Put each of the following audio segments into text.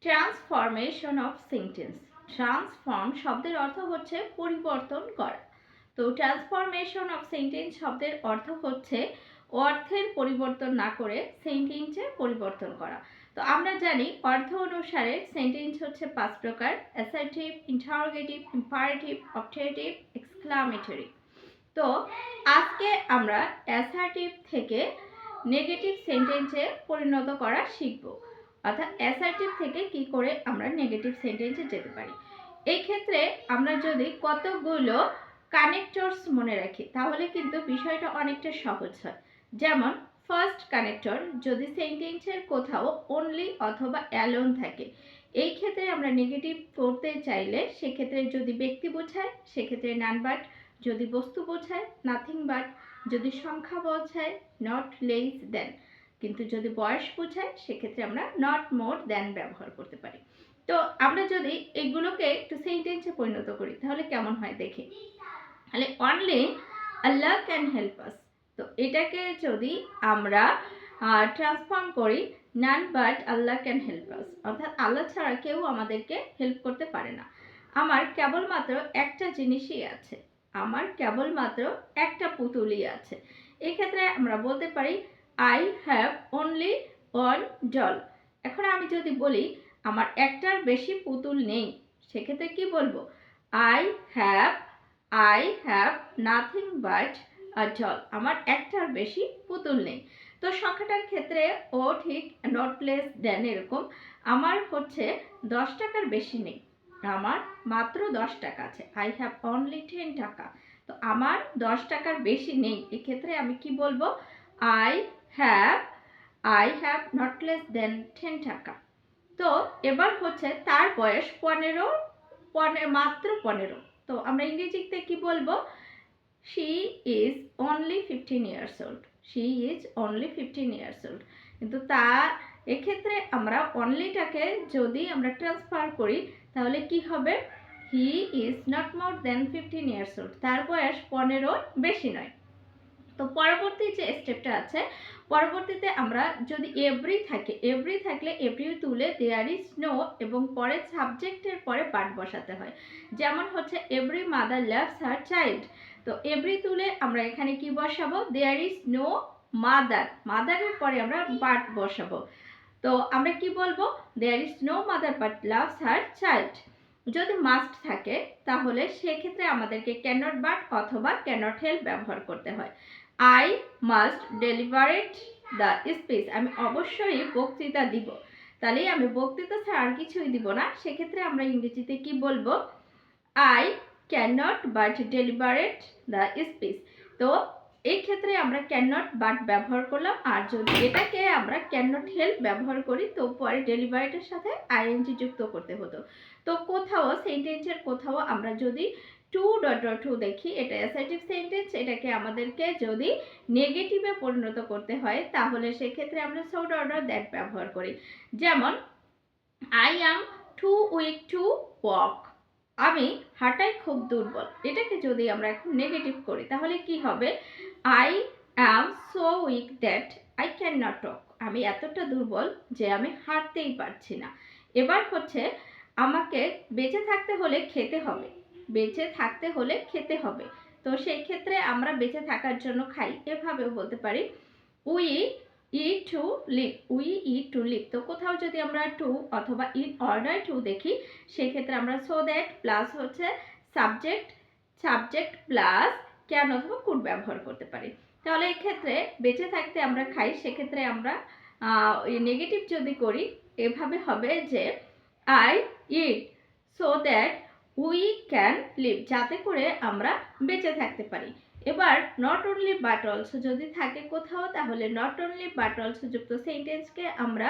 Transformation of sentence. Transform শব্দের অর্থ হচ্ছে পরিবর্তন করা। তো ট্রান্সফরমেশন অফ সেন্টেন্স শব্দের অর্থ হচ্ছে অর্থের পরিবর্তন না করে সেন্টেন্সে পরিবর্তন করা। তো আমরা জানি অর্থ অনুসারে সেন্টেন্স হচ্ছে 5 প্রকার: assertive, interrogative, imperative, objective, exclamatory. তো আজকে আমরা অ্যাসার্টিভ থেকে নেগেটিভ সেন্টেন্সে পরিণত করা শিখব, অর্থাৎ অ্যাসার্টিভ থেকে কি করে আমরা নেগেটিভ সেন্টেন্সে যেতে পারি। এই ক্ষেত্রে আমরা যদি কতগুলো কানেক্টরস মনে রাখি তাহলে কিন্তু বিষয়টা অনেকটা সহজ হয়। যেমন ফার্স্ট কানেক্টর, যদি সেন্টেন্সের কোথাও অনলি অথবা অ্যালোন থাকে, এই ক্ষেত্রে আমরা নেগেটিভ করতে চাইলে সেক্ষেত্রে যদি ব্যক্তি বোঝায় সেক্ষেত্রে নান বাট, যদি বস্তু বোঝায় নাথিং বাট, যদি সংখ্যা বোঝায় নট লেস দেন, কিন্তু যদি বয়স বোঝায় সেক্ষেত্রে আমরা নট মোর দেন ব্যবহার করতে পারি। তো আমরা যদি এগুলোকে একটু সেন্টেন্সে পরিণত করি তাহলে কেমন হয় দেখি। তাহলে only Allah can help us, তো এটাকে যদি আমরা ট্রান্সফর্ম করি none but Allah can help us, অর্থাৎ আল্লাহ ছাড়া কেউ আমাদেরকে হেল্প করতে পারে না। আমার কেবলমাত্র একটা জিনিসই আছে, আমার কেবলমাত্র একটা পুতুলই আছে। এক্ষেত্রে আমরা বলতে পারি I have only one doll. এখন আমি যদি বলি আমার একটার বেশি পুতুল নেই, সেক্ষেত্রে কি বলবো? I have nothing but a doll, আমার একটার বেশি পুতুল নেই। তো সংখ্যাটার ক্ষেত্রে ও ঠিক নট লেস দেন এরকম, আমার হচ্ছে 10 টাকার বেশি নেই, আমার মাত্র 10 টাকা আছে। আই হ্যাভ অনলি 10 টাকা, তো আমার 10 টাকার বেশি নেই। এক্ষেত্রে আমি কি বলবো? I have not less than 10 টাকা। তো এবার হচ্ছে তার বয়স 15, মাত্র 15। তো আমরা ইংরেজিতে কি বলবো? she is only 15 years old, she is only 15 years old। কিন্তু তার এক্ষেত্রে আমরা অনলিটাকে যদি আমরা ট্রান্সফার করি তাহলে কি হবে? he is not more than 15 years old, তার বয়স 15 বেশি নয়। তো পরবর্তী যে স্টেপটা আছে, পরবর্তীতে আমরা যদি এভরি থাকে, এভরি থাকলে এভরি তুলে দেয়ার ইজ নো এবং পরে সাবজেক্টের পরে পার্ট বসাতে হয়। যেমন হচ্ছে every mother loves her child, তো এভরি তুলে আমরা এখানে কি বসাবো? দেয়ার ইজ নো মাদার, মাদারের পরে আমরা বাট বসাবো। তো আমরা কি বলবো? There is no mother but loves her child. যদি মাস্ট থাকে তাহলে সেক্ষেত্রে আমাদেরকে ক্যান নট বাট অথবা ক্যান নট হেল্প ব্যবহার করতে হয়। I must deliver the speech, আমি অবশ্যই বক্তৃতা দিব, তাহলে আমি বক্তৃতা ছাড়া আর কিছুই দিব না। সেক্ষেত্রে আমরা ইংরেজিতে কি বলবো? I can not but delivered the speech. তো এই ক্ষেত্রে আমরা ক্যান নট বাট ব্যবহার করলাম, আর যদি এটাকে আমরা ক্যান নট হেল্প ব্যবহার করি তো পরে ডেলিভারেটের সাথে আইএনজি যুক্ত করতে হতো। তো কোথাও সেন্টেন্সের কোথাও আমরা যদি টু ডট ডট টু দেখি, এটা অ্যাসার্টিভ সেন্টেন্স, এটাকে আমাদেরকে যদি নেগেটিভে পরিণত করতে হয় তাহলে সেক্ষেত্রে আমরা সো ডট ডট দ্যাট ব্যবহার করি। যেমন I am too weak to walk, আমি হাঁটায় খুব দুর্বল, এটাকে যদি আমরা এখন নেগেটিভ করি তাহলে কি হবে? I am so weak that I can not টক, আমি এতটা দুর্বল যে আমি হাঁটতেই পারছি না। এবার হচ্ছে আমাকে বেঁচে থাকতে হলে খেতে হবে, বেঁচে থাকতে হলে খেতে হবে, তো সেই ক্ষেত্রে আমরা বেঁচে থাকার জন্য খাই, এভাবেও বলতে পারি we eat to live, we eat to live. তো কোথাও যদি আমরা টু অথবা ইন অর্ডার টু দেখি সেক্ষেত্রে আমরা সো দ্যাট প্লাস হচ্ছে সাবজেক্ট প্লাস ক্যান অথবা কুড ব্যবহার করতে পারি। তাহলে এক্ষেত্রে বেঁচে থাকতে আমরা খাই, সেক্ষেত্রে আমরা নেগেটিভ যদি করি এভাবে হবে যে I eat so that we can live, যাতে করে আমরা বেঁচে থাকতে পারি। এবার নট অনলি বাট অলসো যদি থাকে কোথাও তাহলে নট অনলি বাট অলসো যুক্ত সেন্টেন্সকে আমরা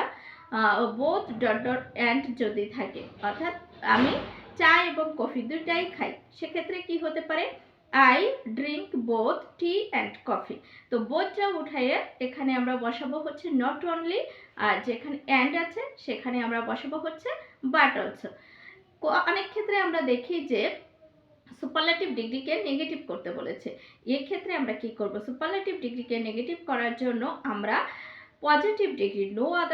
বোথ ডট ডট অ্যান্ড যদি থাকে, অর্থাৎ আমি চা এবং কফি দুটাই খাই, সেক্ষেত্রে কি হতে পারে? I drink both T and coffee. তো বোথটা উঠাইয়ে এখানে আমরা বসাবো হচ্ছে নট অনলি, আর যেখানে অ্যান্ড আছে সেখানে আমরা বসাবো হচ্ছে বাট অলসো। অনেক ক্ষেত্রে আমরা দেখি যে সুপারলেটিভ ডিগ্রিকে নেগেটিভ করতে বলেছে, এক্ষেত্রে আমরা কি করব? সুপারলেটিভ ডিগ্রিকে নেগেটিভ করার জন্য আমরা পজিটিভ ডিগ্রি নো আদার